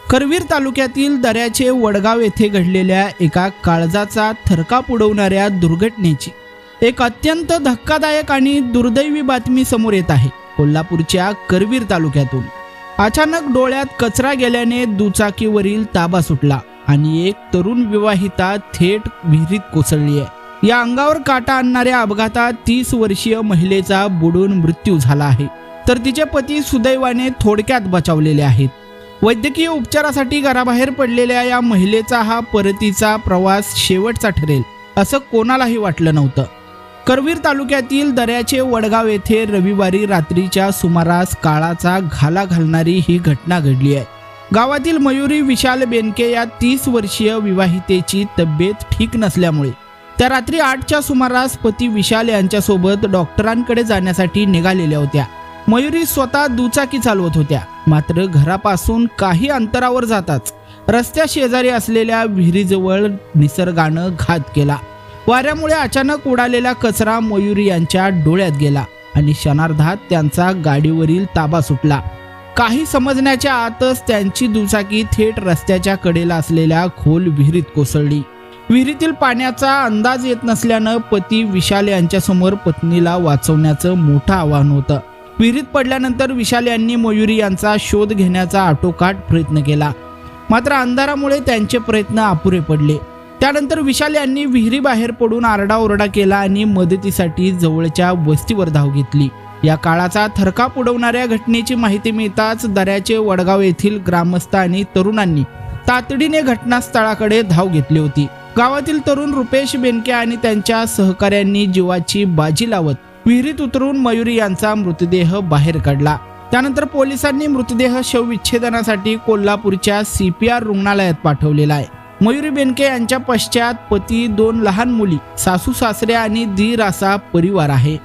करवीर तालुक्यातील दऱ्याचे वडगाव येथे घडलेल्या एका काळजाचा थरकाप उडवणाऱ्या दुर्घटनेची एक अत्यंत धक्कादायक आणि दुर्दैवी बातमी समोर येत आहे। कोल्हापूरच्या करवीर तालुक्यातून अचानक डोळ्यात कचरा गेल्याने दुचाकीवरील ताबा सुटला आणि एक तरुण विवाहिता थेट विहिरीत कोसळली आहे। या अंगावर काटा आणणाऱ्या अपघातात 30 वर्षीय महिलेचा बुडून मृत्यू झाला आहे, तर तिचे पती सुदैवाने थोडक्यात बचावलेले आहेत। वैद्यकीय उपचारासाठी घराबाहेर पडलेल्या या महिलेचा हा परतीचा प्रवास शेवटचा ठरेल असं कोणालाही वाटलं नव्हतं। करवीर तालुक्यातील दऱ्याचे वडगाव येथे रविवारी रात्रीच्या सुमारास काळाचा घाला घालणारी ही घटना घडली आहे। गावातील मयुरी विशाल बेनके या 30 वर्षीय विवाहितेची तब्येत ठीक नसल्यामुळे त्या रात्री 8च्या सुमारास पती विशाल यांच्यासोबत डॉक्टरांकडे जाण्यासाठी निघालेल्या होत्या। मयुरी स्वतः दुचाकी चालवत होत्या, मात्र घरापासून काही अंतरावर जाताच रस्त्या शेजारी असलेल्या विहिरीजवळ निसर्गानं घात केला। वाऱ्यामुळे अचानक उडालेला कचरा मयुरी यांच्या डोळ्यात गेला आणि क्षणार्धात त्यांचा गाडीवरील ताबा सुटला। काही समजण्याच्या आतच त्यांची दुचाकी थेट रस्त्याच्या कडेला असलेल्या खोल विहिरीत कोसळली। विहिरीतील पाण्याचा अंदाज येत नसल्यानं पती विशाल यांच्यासमोर पत्नीला वाचवण्याचं मोठं आव्हान होतं। विहिरीत पडल्यानंतर विशाल यांनी मयुरी यांचा शोध घेण्याचा आटोकाट प्रयत्न केला, मात्र अंधारामुळे त्यांचे प्रयत्न अपुरे पडले। त्यानंतर विशाल यांनी विहिरी बाहेर पडून आरडाओरडा केला आणि मदतीसाठी जवळच्या वस्तीवर धाव घेतली। या काळाचा थरकाप उडवणाऱ्या घटनेची माहिती मिळताच दऱ्याचे वडगाव येथील ग्रामस्थ आणि तरुणांनी तातडीने घटनास्थळाकडे धाव घेतली होती। गावातील तरुण रुपेश बेनके आणि त्यांच्या सहकाऱ्यांनी जीवाची बाजी लावत विहिरीत उतरून मयुरी यांचा मृतदेह बाहेर काढला। त्यानंतर पोलिसांनी मृतदेह शवविच्छेदनासाठी कोल्हापूरच्या CPR रुग्णालयात पाठवलेला आहे। मयुरी बेनके यांच्या पश्चात पती, 2 लहान मुली, सासू सासरे आणि दीर असा परिवार आहे।